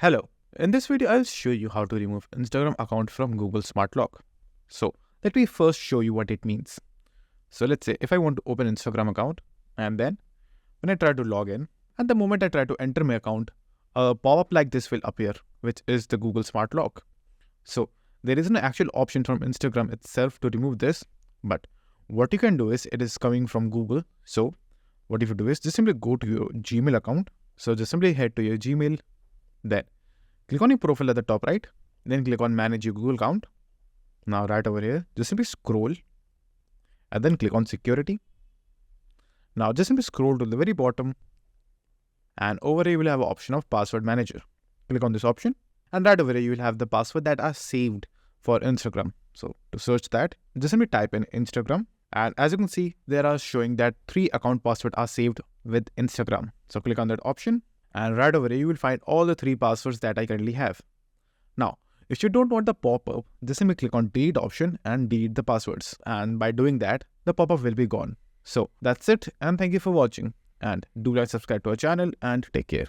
Hello, in this video I'll show you how to remove Instagram account from Google Smart Lock. So let me first show you what it means. So let's say if I want to open Instagram account and then when I try to log in, at the moment I try to enter my account, a pop-up like this will appear, which is the Google Smart Lock. So there is an actual option from Instagram itself to remove this, but what you can do is it is coming from Google. So what if you do is just simply go to your Gmail account. So just simply head to your Gmail, then click on your profile at the top right, then click on manage your Google account. Now right over here, just simply scroll and then click on security. Now just simply scroll to the very bottom and over here you will have an option of password manager. Click on this option and right over here you will have the password that are saved for Instagram. So to search that, just simply type in Instagram and as you can see, there are showing that 3 account passwords are saved with Instagram. So click on that option and right over here you will find all the 3 passwords that I currently have. Now, if you don't want the pop-up, just simply click on delete option and delete the passwords. And by doing that, the pop-up will be gone. So that's it and thank you for watching. And do like subscribe to our channel and take care.